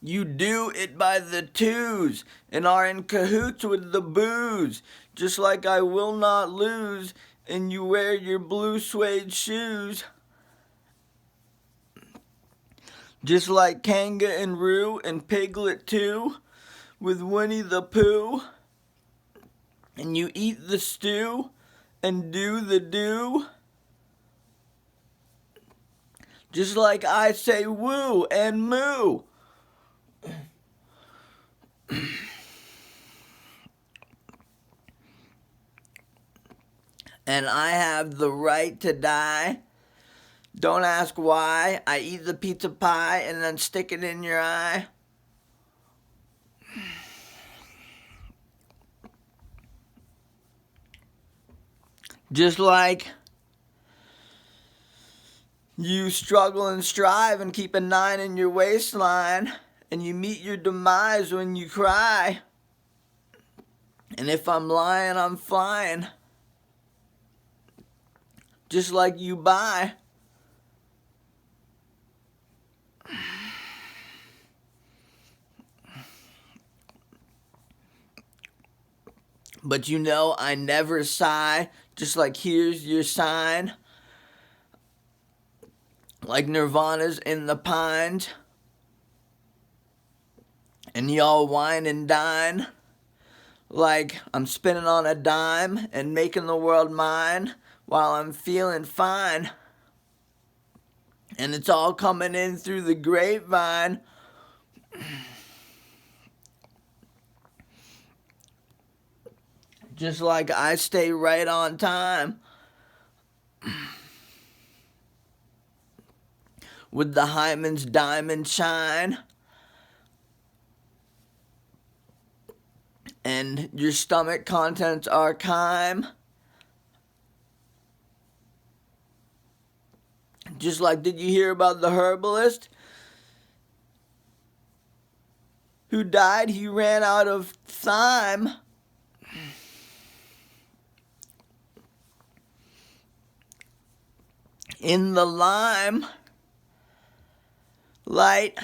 You do it by the twos and are in cahoots with the booze. Just like I will not lose, and you wear your blue suede shoes. Just like Kanga and Roo and Piglet too, with Winnie the Pooh. And you eat the stew and do the do. Just like I say woo and moo. And I have the right to die. Don't ask why. I eat the pizza pie and then stick it in your eye. Just like you struggle and strive and keep a 9 in your waistline, and you meet your demise when you cry. And if I'm lying, I'm flying. Just like you buy. But you know I never sigh, just like here's your sign. Like Nirvana's in the pines. And y'all wine and dine. Like I'm spinning on a dime and making the world mine while I'm feeling fine. And it's all coming in through the grapevine. Just like I stay right on time. With the hymen's diamond shine. And your stomach contents are chyme. Just like, did you hear about the herbalist who died? He ran out of thyme. In the lime light.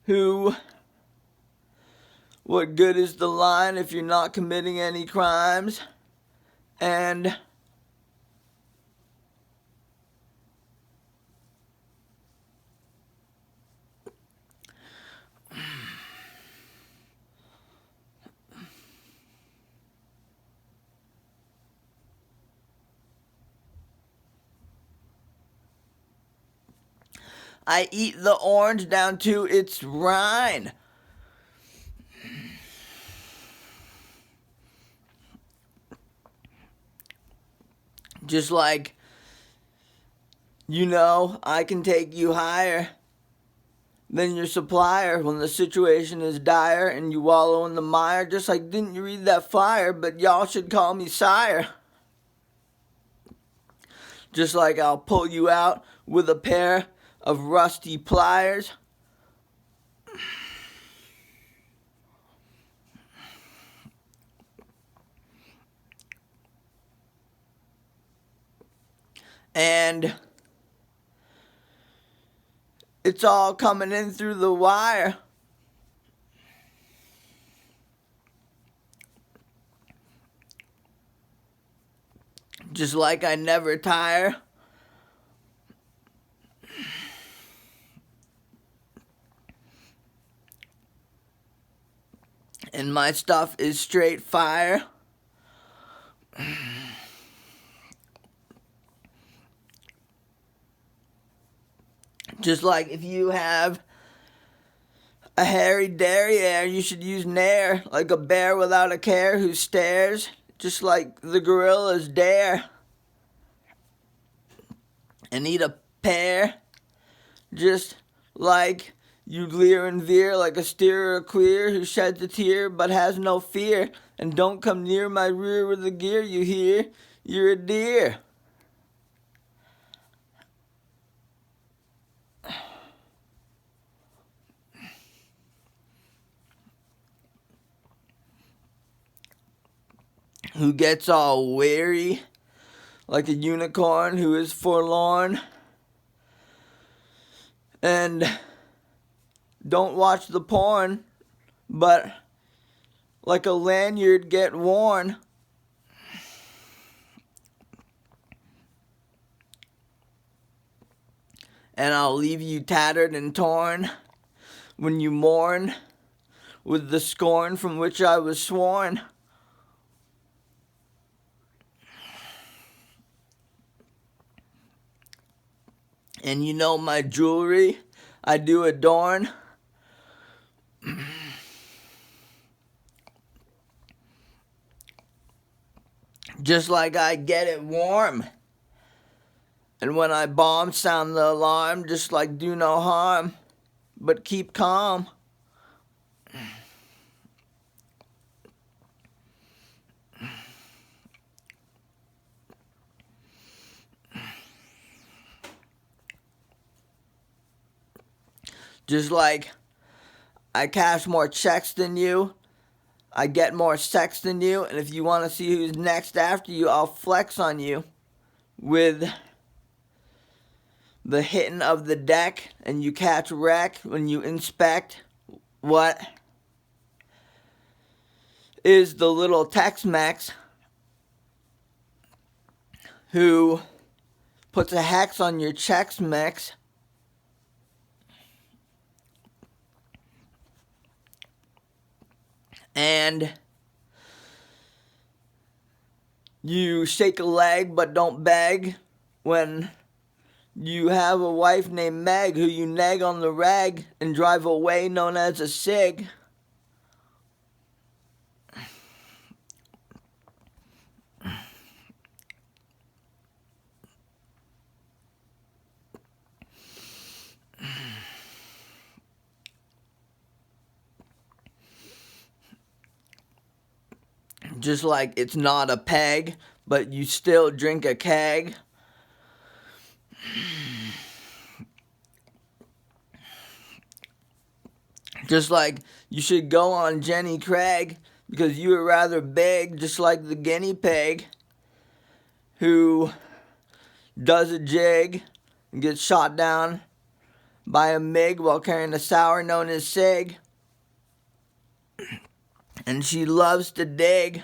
Who, what good is the line if you're not committing any crimes? And I eat the orange down to its rind. Just like, you know, I can take you higher than your supplier when the situation is dire and you wallow in the mire. Just like, didn't you read that flyer? But y'all should call me sire. Just like I'll pull you out with a pair of rusty pliers. And it's all coming in through the wire. Just like I never tire. And my stuff is straight fire. Just like if you have a hairy derriere, you should use nair, like a bear without a care who stares, just like the gorillas dare. And eat a pear, just like you leer and veer, like a steer or a queer who sheds a tear but has no fear. And don't come near my rear with the gear, you hear? You're a deer. Who gets all weary, like a unicorn who is forlorn. And don't watch the porn, but like a lanyard get worn. And I'll leave you tattered and torn when you mourn with the scorn from which I was sworn. And you know my jewelry I do adorn. Just like I get it warm. And when I bomb, sound the alarm, just like do no harm, but keep calm. Just like I cash more checks than you, I get more sex than you, and if you want to see who's next after you, I'll flex on you with the hitting of the deck, and you catch wreck when you inspect what is the little Tex-Mex who puts a hex on your Chex Mix. And you shake a leg but don't beg when you have a wife named Meg who you nag on the rag and drive away known as a cig. Just like it's not a peg, but you still drink a keg. Just like you should go on Jenny Craig because you were rather big, just like the guinea pig who does a jig and gets shot down by a MiG while carrying a sour known as Sig. And she loves to dig.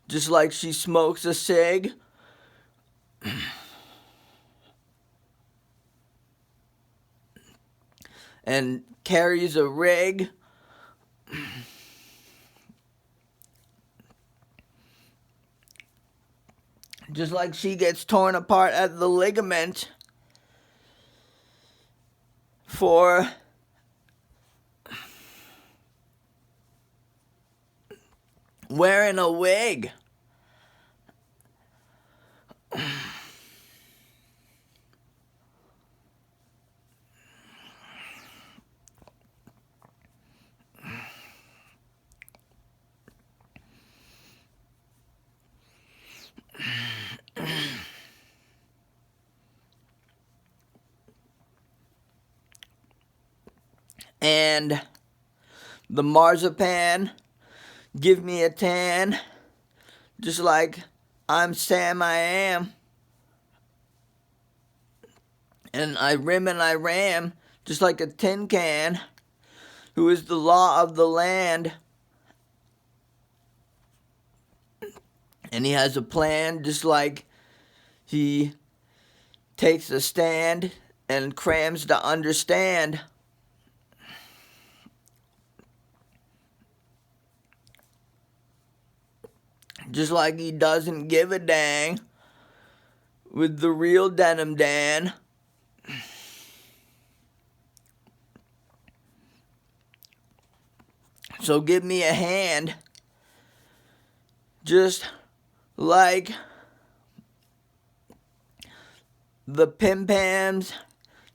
Just like she smokes a cig. And carries a rig. Just like she gets torn apart at the ligament for wearing a wig. And the marzipan give me a tan, just like I'm Sam I am. And I rim and I ram, just like a tin can, who is the law of the land. And he has a plan, just like he takes a stand and crams to understand. Just like he doesn't give a dang with the real Denim Dan. So give me a hand, just like the Pim Pams,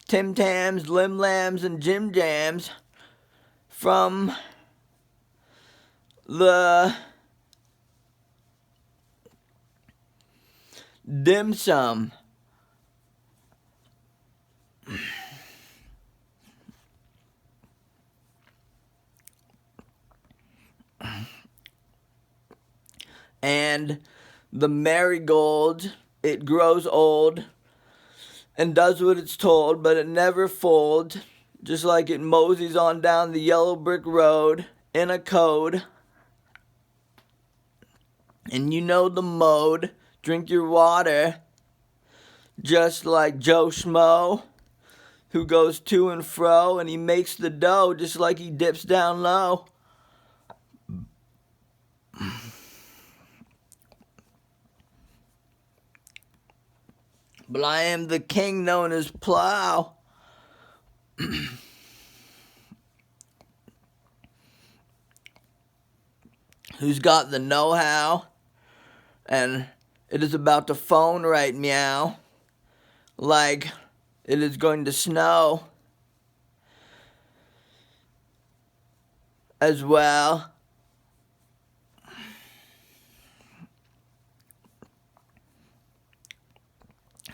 Tim Tams, Lim Lams, and Jim Jams from the dim sum. And the marigold, it grows old and does what it's told, but it never folds, just like it moseys on down the yellow brick road in a code. And you know the mode, drink your water, just like Joe Schmo, who goes to and fro, and he makes the dough just like he dips down low. But I am the king known as Plow. Who's got the know-how, and it is about to phone right meow, like it is going to snow as well.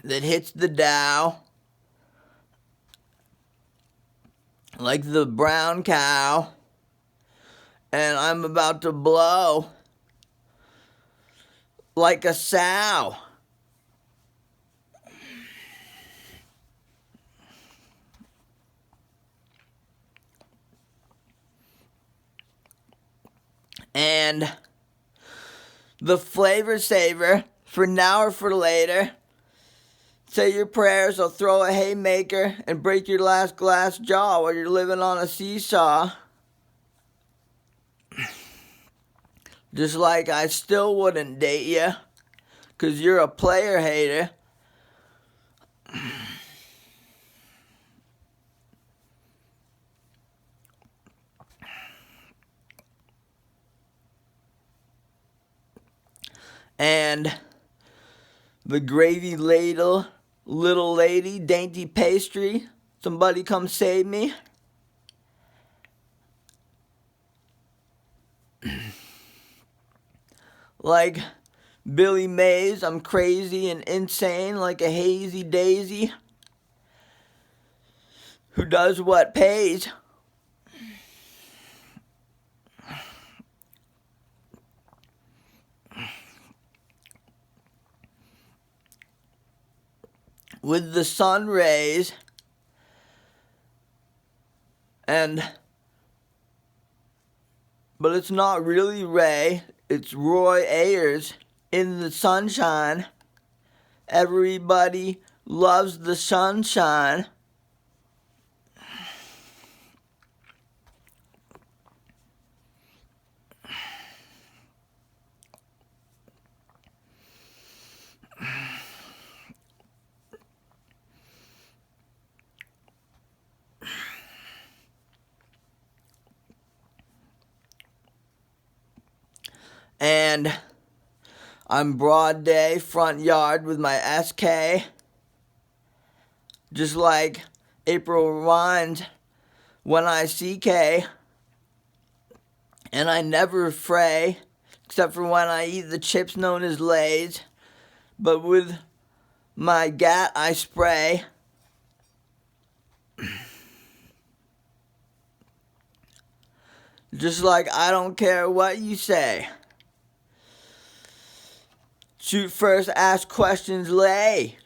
That hits the Dow like the brown cow, and I'm about to blow like a sow. And the flavor saver, for now or for later. Say your prayers, I'll throw a haymaker and break your last glass jaw while you're living on a seesaw. Just like I still wouldn't date you, 'cause you're a player hater. And the gravy ladle, little lady, dainty pastry, somebody come save me. Like Billy Mays, I'm crazy and insane like a hazy daisy who does what pays. With the sun rays, but it's not really Ray, it's Roy Ayers in the sunshine. Everybody loves the sunshine. And I'm broad day, front yard with my SK. Just like April reminds when I CK. And I never fray, except for when I eat the chips known as Lay's. But with my gat I spray. Just like I don't care what you say. Shoot first, ask questions later.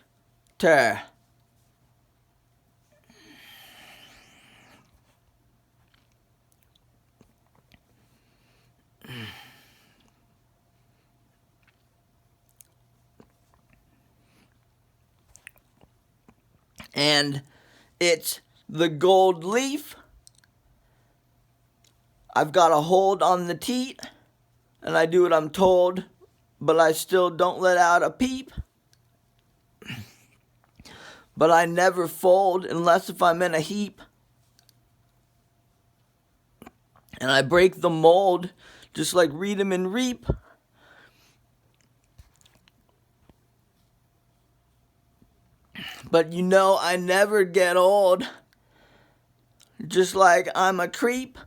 And it's the gold leaf. I've got a hold on the teat, and I do what I'm told, but I still don't let out a peep. But I never fold unless if I'm in a heap. And I break the mold just like read 'em and reap. But you know I never get old, just like I'm a creep.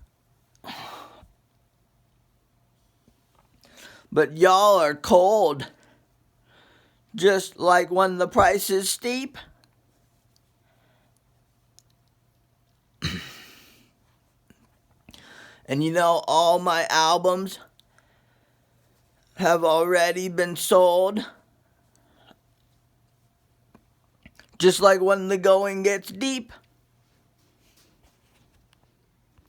But y'all are cold, just like when the price is steep. And you know all my albums have already been sold Just like when the going gets deep.